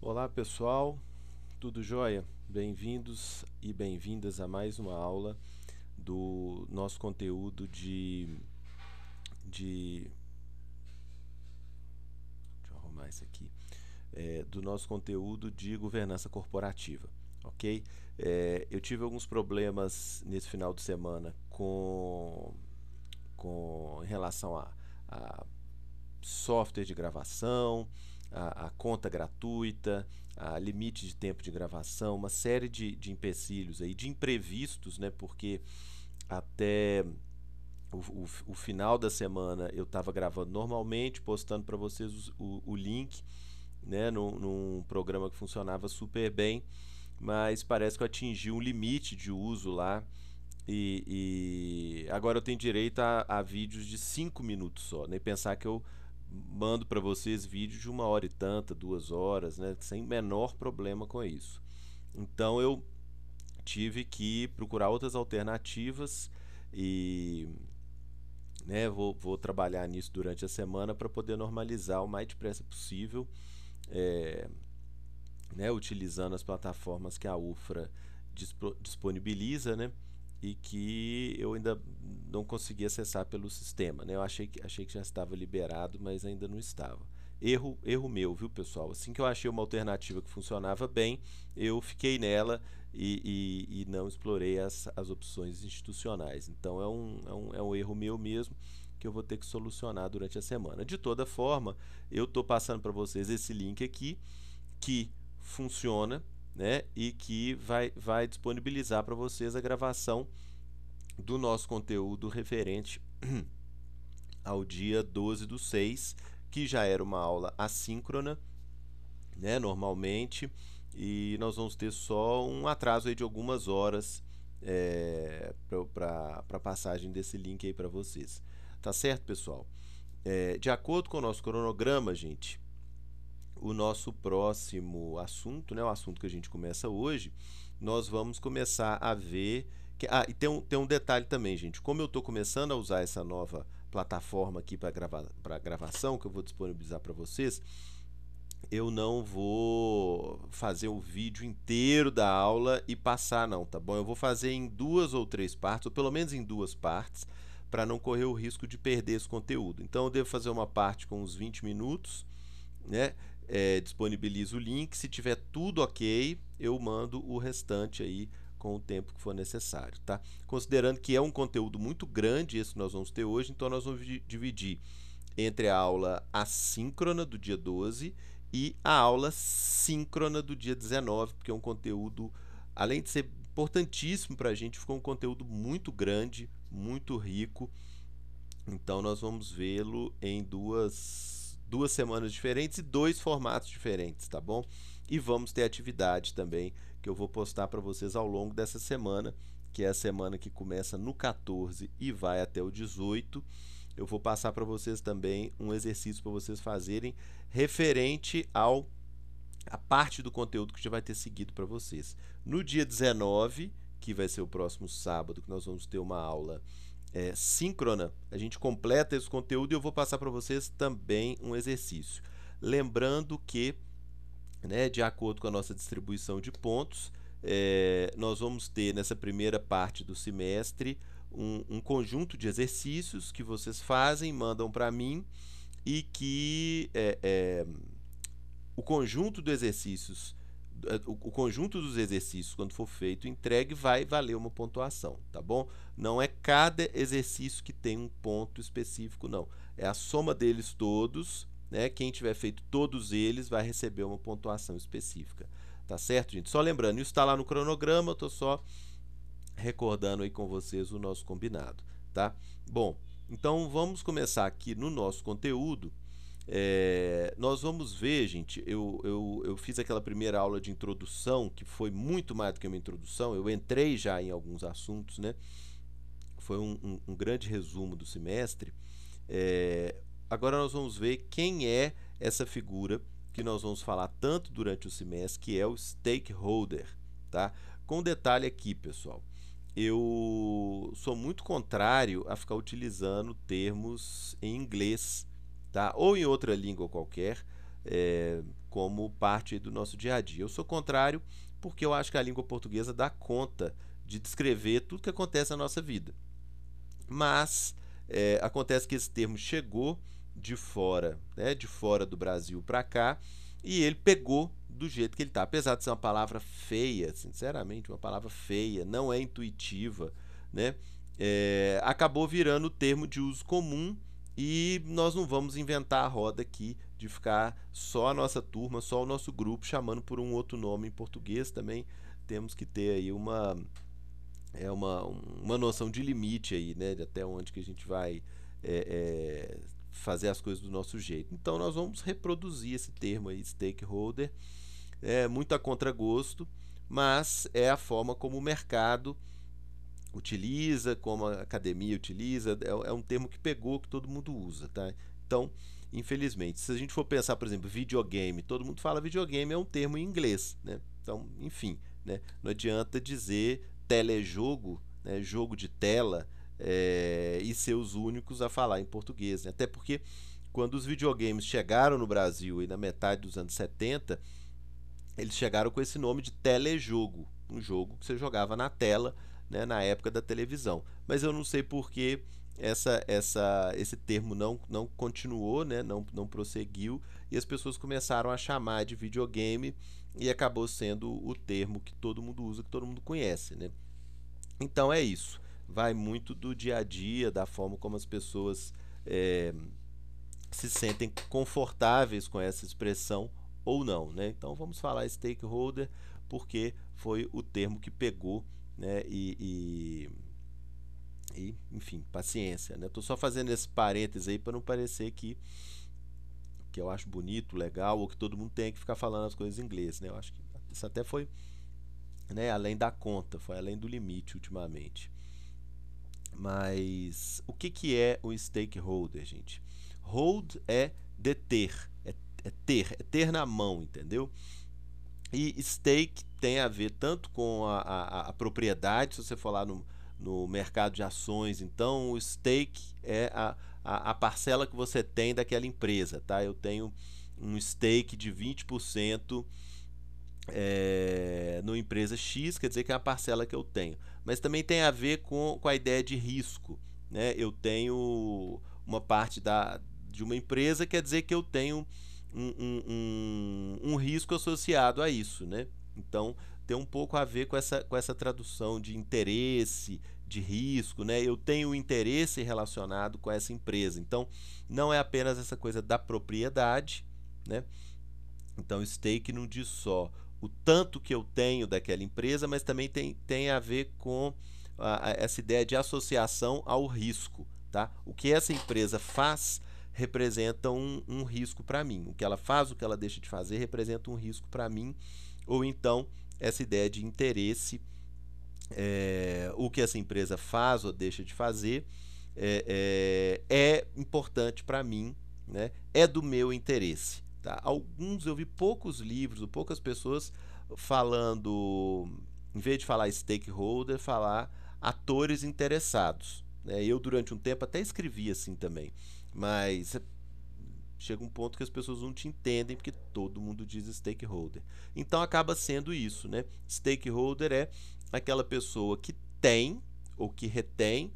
Olá pessoal, tudo jóia? Bem-vindos e bem-vindas a mais uma aula do nosso conteúdo de deixa eu arrumar isso aqui, do nosso conteúdo de governança corporativa, ok? Eu tive alguns problemas nesse final de semana em relação a software de gravação, a conta gratuita, a limite de tempo de gravação, uma série de empecilhos aí, de imprevistos, né? Porque até o final da semana eu estava gravando normalmente, postando para vocês o link, né? Num programa que funcionava super bem, mas parece que eu atingi um limite de uso lá e agora eu tenho direito a vídeos de 5 minutos só, nem pensar que eu mando para vocês vídeos de 1 hora e tanta, 2 horas, né, sem menor problema com isso. Então eu tive que procurar outras alternativas e né, vou trabalhar nisso durante a semana para poder normalizar o mais depressa possível, é, né, utilizando as plataformas que a UFRA disponibiliza, né, e que eu ainda não consegui acessar pelo sistema, né? Eu achei que já estava liberado, mas ainda não estava. Erro meu, viu, pessoal? Assim que eu achei uma alternativa que funcionava bem, eu fiquei nela e não explorei as opções institucionais. Então é um erro meu mesmo que eu vou ter que solucionar durante a semana. De toda forma, eu estou passando para vocês esse link aqui que funciona, né, e que vai disponibilizar para vocês a gravação do nosso conteúdo referente ao dia 12/6, que já era uma aula assíncrona, né, normalmente, e nós vamos ter só um atraso aí de algumas horas para a passagem desse link aí para vocês. Tá certo, pessoal? De acordo com o nosso cronograma, gente, o nosso próximo assunto, né, o assunto que a gente começa hoje, nós vamos começar a ver e tem um detalhe também, gente. Como eu estou começando a usar essa nova plataforma aqui para gravação, que eu vou disponibilizar para vocês, eu não vou fazer o vídeo inteiro da aula e passar, não, tá bom? Eu vou fazer em 2 ou 3 partes, ou pelo menos em 2 partes, para não correr o risco de perder esse conteúdo. Então, eu devo fazer uma parte com uns 20 minutos, né? Disponibilizo o link. Se tiver tudo ok, eu mando o restante aí com o tempo que for necessário, tá? Considerando que é um conteúdo muito grande esse que nós vamos ter hoje, então nós vamos dividir entre a aula assíncrona do dia 12 e a aula síncrona do dia 19, porque é um conteúdo, além de ser importantíssimo para a gente, ficou um conteúdo muito grande, muito rico. Então nós vamos vê-lo em duas semanas diferentes e 2 formatos diferentes, tá bom? E vamos ter atividade também que eu vou postar para vocês ao longo dessa semana, que é a semana que começa no 14 e vai até o 18. Eu vou passar para vocês também um exercício para vocês fazerem referente a parte do conteúdo que já vai ter seguido para vocês. No dia 19, que vai ser o próximo sábado, que nós vamos ter uma aula síncrona, a gente completa esse conteúdo e eu vou passar para vocês também um exercício. Lembrando que, né, de acordo com a nossa distribuição de pontos, nós vamos ter nessa primeira parte do semestre um conjunto de exercícios que vocês fazem, mandam para mim e que o conjunto dos exercícios o conjunto dos exercícios, quando for feito, entregue, vai valer uma pontuação, tá bom? Não é cada exercício que tem um ponto específico, não. É a soma deles todos, né? Quem tiver feito todos eles vai receber uma pontuação específica, tá certo, gente? Só lembrando, isso está lá no cronograma, eu estou só recordando aí com vocês o nosso combinado, tá? Bom, então vamos começar aqui no nosso conteúdo. Nós vamos ver, gente, eu fiz aquela primeira aula de introdução, que foi muito mais do que uma introdução, eu entrei já em alguns assuntos, né? Foi um grande resumo do semestre. Agora nós vamos ver quem é essa figura que nós vamos falar tanto durante o semestre, que é o stakeholder, tá? Com detalhe aqui, pessoal, eu sou muito contrário a ficar utilizando termos em inglês, tá? Ou em outra língua qualquer, como parte aí do nosso dia a dia. Eu sou contrário porque eu acho que a língua portuguesa dá conta de descrever tudo que acontece na nossa vida. Mas acontece que esse termo chegou de fora, né, de fora do Brasil para cá, e ele pegou do jeito que ele está. Apesar de ser uma palavra feia, sinceramente, uma palavra feia, não é intuitiva, né, acabou virando o termo de uso comum, e nós não vamos inventar a roda aqui de ficar só a nossa turma, só o nosso grupo chamando por um outro nome em português. Também temos que ter aí uma noção de limite aí, né? De até onde que a gente vai fazer as coisas do nosso jeito. Então nós vamos reproduzir esse termo aí, stakeholder, muito a contragosto, mas é a forma como o mercado utiliza, como a academia utiliza, é um termo que pegou, que todo mundo usa, tá? Então, infelizmente, se a gente for pensar, por exemplo, videogame, todo mundo fala videogame, é um termo em inglês, né? Então, enfim, né? Não adianta dizer telejogo, né? Jogo de tela, e ser os únicos a falar em português, né? Até porque quando os videogames chegaram no Brasil e na metade dos anos 70, eles chegaram com esse nome de telejogo, um jogo que você jogava na tela, né, na época da televisão. Mas eu não sei por que esse termo não continuou, né, não prosseguiu, e as pessoas começaram a chamar de videogame, e acabou sendo o termo que todo mundo usa, que todo mundo conhece, né? Então é isso. Vai muito do dia a dia, da forma como as pessoas eh, se sentem confortáveis com essa expressão ou não, né? Então vamos falar stakeholder porque foi o termo que pegou, né? Enfim, paciência, né? Tô só fazendo esse parênteses aí para não parecer que eu acho bonito, legal, ou que todo mundo tem que ficar falando as coisas em inglês, né? Eu acho que isso até foi, né, além da conta, foi além do limite ultimamente. Mas o que é o stakeholder, gente? Hold é deter, é ter na mão, entendeu? E stake tem a ver tanto com a propriedade, se você for lá no mercado de ações, então o stake é a parcela que você tem daquela empresa, tá? Eu tenho um stake de 20% numa empresa X, quer dizer que é a parcela que eu tenho. Mas também tem a ver com a ideia de risco, né? Eu tenho uma parte de uma empresa, quer dizer que eu tenho um risco associado a isso, né? Então tem um pouco a ver com essa tradução de interesse, de risco, né? Eu tenho um interesse relacionado com essa empresa. Então não é apenas essa coisa da propriedade, né? Então, stake não diz só o tanto que eu tenho daquela empresa, mas também tem a ver com essa ideia de associação ao risco. Tá? O que essa empresa faz representa um risco para mim. O que ela faz, o que ela deixa de fazer, representa um risco para mim. Ou então, essa ideia de interesse, o que essa empresa faz ou deixa de fazer, é importante para mim, né? É do meu interesse. Tá? Eu vi poucos livros, ou poucas pessoas falando, em vez de falar stakeholder, falar atores interessados, né? Eu, durante um tempo, até escrevi assim também, mas chega um ponto que as pessoas não te entendem porque todo mundo diz stakeholder. Então acaba sendo isso, né? Stakeholder é aquela pessoa que tem ou que retém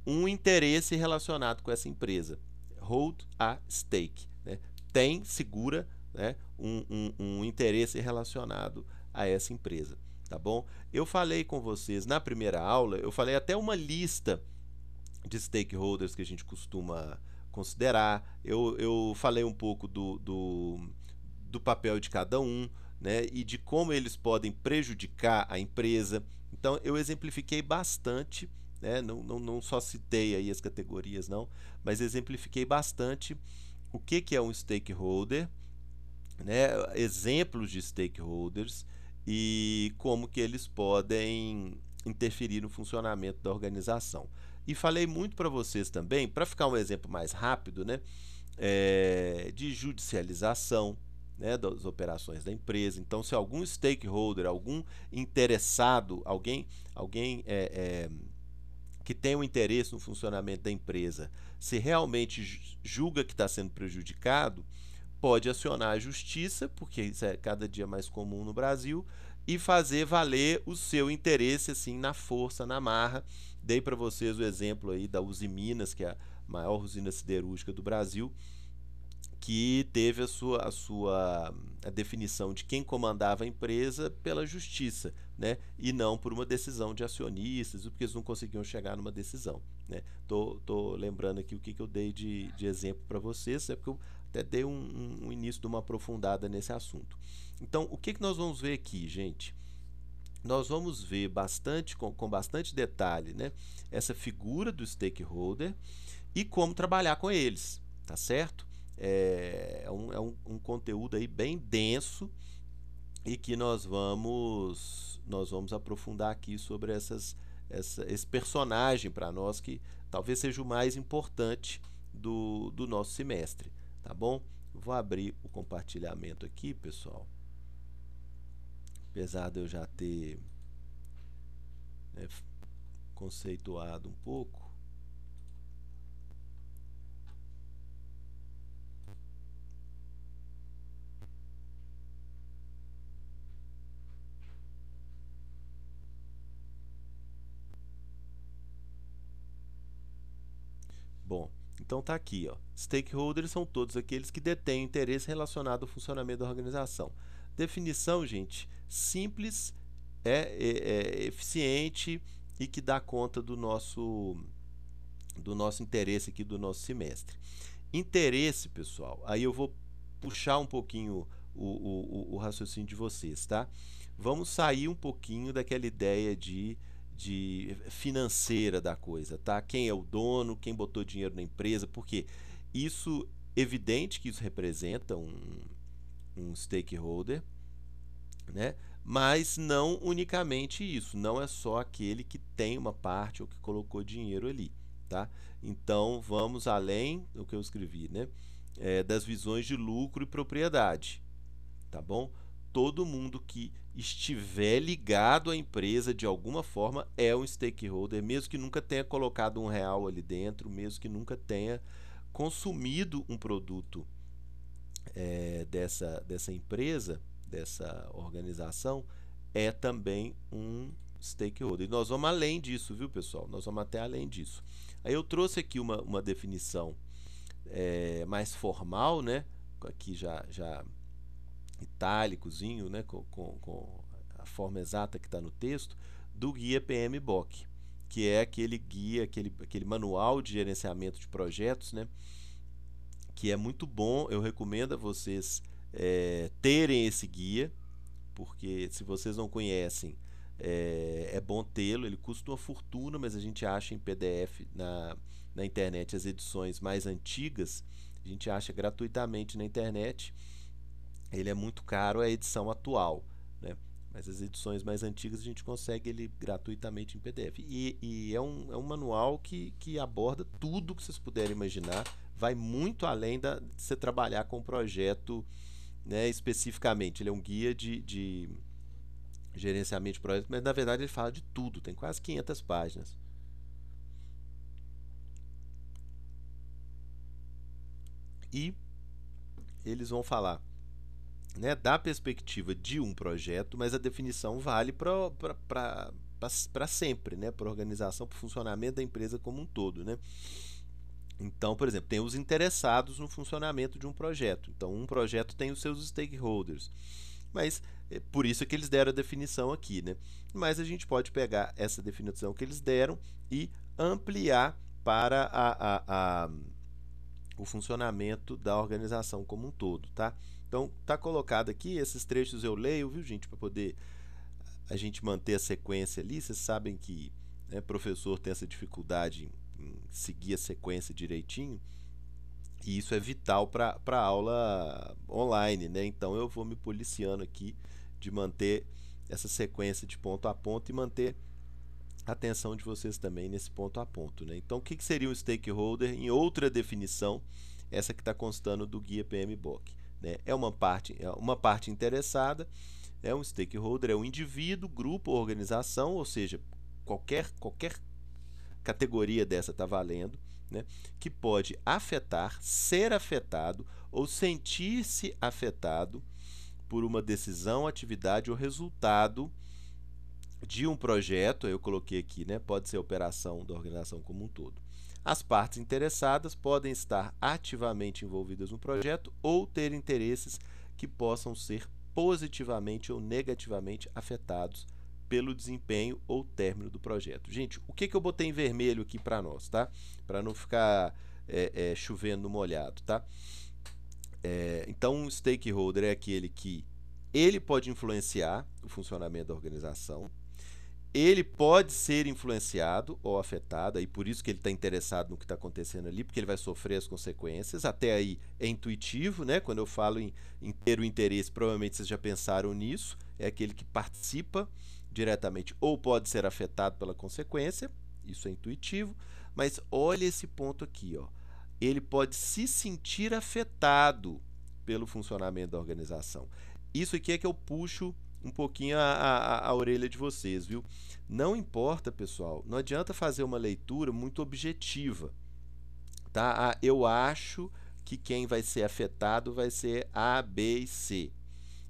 um interesse relacionado com essa empresa. Hold a stake, né? Tem, segura, né, um interesse relacionado a essa empresa, tá bom? Eu falei com vocês na primeira aula, eu falei até uma lista de stakeholders que a gente costuma considerar. Eu falei um pouco do papel de cada um, né, e de como eles podem prejudicar a empresa. Então eu exemplifiquei bastante, né, não só citei aí as categorias, não, mas exemplifiquei bastante o que é um stakeholder, né, exemplos de stakeholders e como que eles podem interferir no funcionamento da organização. E falei muito para vocês também, para ficar um exemplo mais rápido, né, de judicialização, né, das operações da empresa. Então, se algum stakeholder, algum interessado, alguém que tem um interesse no funcionamento da empresa, se realmente julga que está sendo prejudicado, pode acionar a justiça, porque isso é cada dia mais comum no Brasil, e fazer valer o seu interesse assim na força, na marra. Dei para vocês o exemplo aí da Uzi Minas, que é a maior usina siderúrgica do Brasil, que teve a definição de quem comandava a empresa pela justiça, né? E não por uma decisão de acionistas, porque eles não conseguiam chegar numa decisão, né? Tô lembrando aqui o que eu dei de exemplo para vocês, é porque eu até dei um início de uma aprofundada nesse assunto. Então, o que nós vamos ver aqui, gente? Nós vamos ver bastante, com bastante detalhe, né, essa figura do stakeholder e como trabalhar com eles, tá certo? É um conteúdo aí bem denso e que nós vamos aprofundar aqui sobre esse personagem para nós que talvez seja o mais importante do nosso semestre, tá bom? Vou abrir o compartilhamento aqui, pessoal. Apesar de eu já ter, né, conceituado um pouco. Bom, então tá aqui, ó. Stakeholders são todos aqueles que detêm interesse relacionado ao funcionamento da organização. Definição, gente, simples, eficiente e que dá conta do nosso interesse aqui do nosso semestre. Interesse, pessoal, aí eu vou puxar um pouquinho o raciocínio de vocês, tá? Vamos sair um pouquinho daquela ideia de financeira da coisa, tá? Quem é o dono, quem botou dinheiro na empresa, porque isso, evidente que isso representa um stakeholder, né? Mas não unicamente isso, não é só aquele que tem uma parte ou que colocou dinheiro ali, tá? Então vamos além do que eu escrevi, né? Das visões de lucro e propriedade, tá bom? Todo mundo que estiver ligado à empresa de alguma forma é um stakeholder, mesmo que nunca tenha colocado R$ 1 ali dentro, mesmo que nunca tenha consumido um produto dessa empresa, dessa organização, é também um stakeholder. E nós vamos além disso, viu, pessoal? Nós vamos até além disso. Aí eu trouxe aqui uma definição mais formal, né? Aqui já itálicozinho, né? Com a forma exata que está no texto, do guia PMBOK, que é aquele guia, aquele manual de gerenciamento de projetos, né? Que é muito bom, eu recomendo a vocês terem esse guia, porque se vocês não conhecem, é bom tê-lo, ele custa uma fortuna, mas a gente acha em PDF na internet as edições mais antigas, a gente acha gratuitamente na internet, ele é muito caro a edição atual, né? Mas as edições mais antigas a gente consegue ele gratuitamente em PDF. E é um manual que aborda tudo que vocês puderem imaginar, vai muito além de você trabalhar com um projeto, né, especificamente. Ele é um guia de gerenciamento de projetos, mas na verdade ele fala de tudo, tem quase 500 páginas. E eles vão falar, né, da perspectiva de um projeto, mas a definição vale para sempre, né, para a organização, para o funcionamento da empresa como um todo, né? Então, por exemplo, tem os interessados no funcionamento de um projeto. Então, um projeto tem os seus stakeholders. Mas por isso é que eles deram a definição aqui, né? Mas a gente pode pegar essa definição que eles deram e ampliar para o funcionamento da organização como um todo, tá? Então, tá colocado aqui, esses trechos eu leio, viu, gente, para poder a gente manter a sequência ali. Vocês sabem que, né, professor tem essa dificuldade em seguir a sequência direitinho, e isso é vital para a aula online, né? Então eu vou me policiando aqui de manter essa sequência de ponto a ponto e manter a atenção de vocês também nesse ponto a ponto, né? Então o que seria um stakeholder em outra definição, essa que está constando do guia PMBOK, né? É uma parte interessada, um stakeholder é um indivíduo, grupo ou organização, ou seja, qualquer categoria dessa está valendo, né, que pode afetar, ser afetado ou sentir-se afetado por uma decisão, atividade ou resultado de um projeto. Eu coloquei aqui, né, pode ser a operação da organização como um todo. As partes interessadas podem estar ativamente envolvidas no projeto ou ter interesses que possam ser positivamente ou negativamente afetados pelo desempenho ou término do projeto. Gente, o que eu botei em vermelho aqui para nós, tá? Para não ficar chovendo no molhado, tá? Então, um stakeholder é aquele que ele pode influenciar o funcionamento da organização, ele pode ser influenciado ou afetado, e por isso que ele está interessado no que está acontecendo ali, porque ele vai sofrer as consequências. Até aí é intuitivo, né? Quando eu falo em ter o interesse, provavelmente vocês já pensaram nisso, é aquele que participa diretamente ou pode ser afetado pela consequência, isso é intuitivo, mas olha esse ponto aqui, ó. Ele pode se sentir afetado pelo funcionamento da organização. Isso aqui é que eu puxo um pouquinho a orelha de vocês, viu? Não importa, pessoal, não adianta fazer uma leitura muito objetiva, tá? Eu acho que quem vai ser afetado vai ser A, B e C.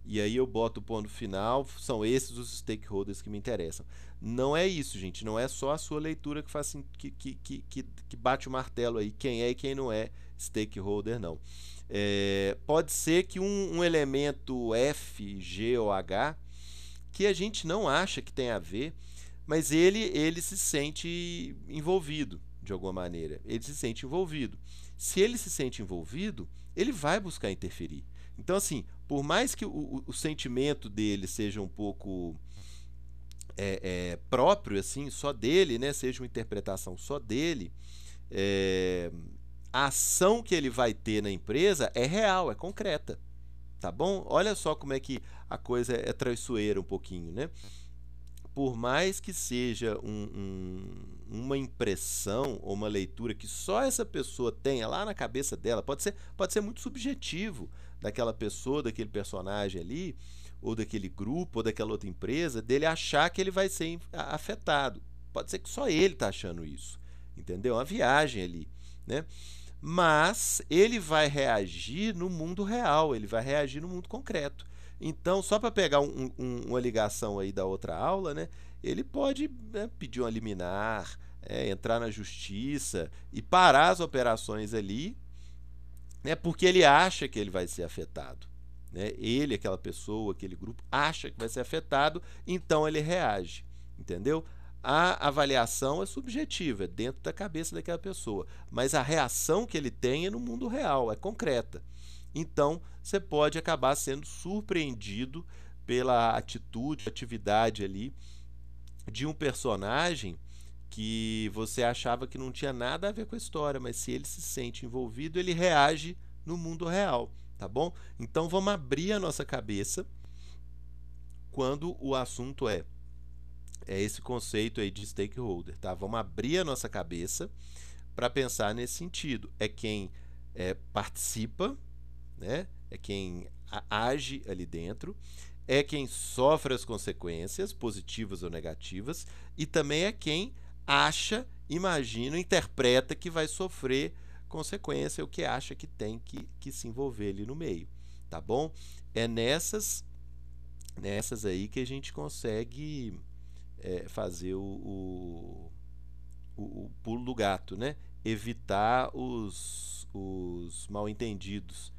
E aí eu boto o ponto final, são esses os stakeholders que me interessam. Não é isso, gente, não é só a sua leitura que faz que bate o martelo aí, quem é e quem não é stakeholder, não. Pode ser que um elemento F, G ou H, que a gente não acha que tem a ver, mas ele se sente envolvido de alguma maneira. Ele se sente envolvido. Se ele se sente envolvido, ele vai buscar interferir. Então, assim, por mais que o sentimento dele seja um pouco próprio, assim, só dele, né, seja uma interpretação só dele, a ação que ele vai ter na empresa é real, é concreta, tá bom? Olha só como é que a coisa é traiçoeira um pouquinho, né? Por mais que seja uma impressão ou uma leitura que só essa pessoa tenha lá na cabeça dela, pode ser muito subjetivo daquela pessoa, daquele personagem ali, ou daquele grupo, ou daquela outra empresa, dele achar que ele vai ser afetado. Pode ser que só ele está achando isso, entendeu? É uma viagem ali, né? Mas ele vai reagir no mundo real, ele vai reagir no mundo concreto. Então, só para pegar uma ligação aí da outra aula, né, ele pode, né, pedir uma liminar, entrar na justiça e parar as operações ali, né, porque ele acha que ele vai ser afetado. Né? Ele, aquela pessoa, aquele grupo, acha que vai ser afetado, então ele reage. Entendeu? A avaliação é subjetiva, é dentro da cabeça daquela pessoa, mas a reação que ele tem é no mundo real, é concreta. Então, você pode acabar sendo surpreendido pela atitude, atividade ali de um personagem que você achava que não tinha nada a ver com a história, mas se ele se sente envolvido, ele reage no mundo real, tá bom? Então, vamos abrir a nossa cabeça quando o assunto é esse conceito aí de stakeholder, tá? Vamos abrir a nossa cabeça para pensar nesse sentido. É quem participa, né? É quem age ali dentro, é quem sofre as consequências, positivas ou negativas, e também é quem acha, imagina, interpreta que vai sofrer consequência, ou que acha que tem que se envolver ali no meio, tá bom? É nessas aí que a gente consegue fazer o pulo do gato, né? Evitar os mal-entendidos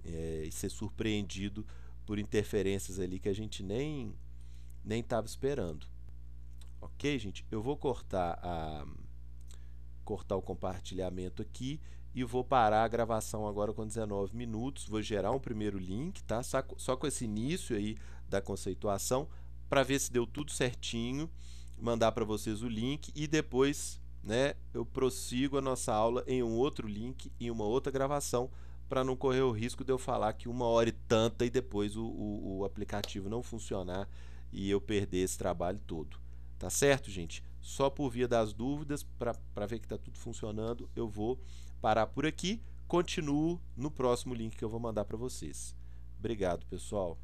e ser surpreendido por interferências ali que a gente nem estava esperando. Ok, gente? Eu vou cortar o compartilhamento aqui e vou parar a gravação agora com 19 minutos. Vou gerar um primeiro link, tá? Só com esse início aí da conceituação, para ver se deu tudo certinho, mandar para vocês o link e depois, né, eu prossigo a nossa aula em um outro link, em uma outra gravação, para não correr o risco de eu falar que 1 hora e tanta e depois o aplicativo não funcionar e eu perder esse trabalho todo. Tá certo, gente? Só por via das dúvidas, para ver que está tudo funcionando, eu vou parar por aqui. Continuo no próximo link que eu vou mandar para vocês. Obrigado, pessoal.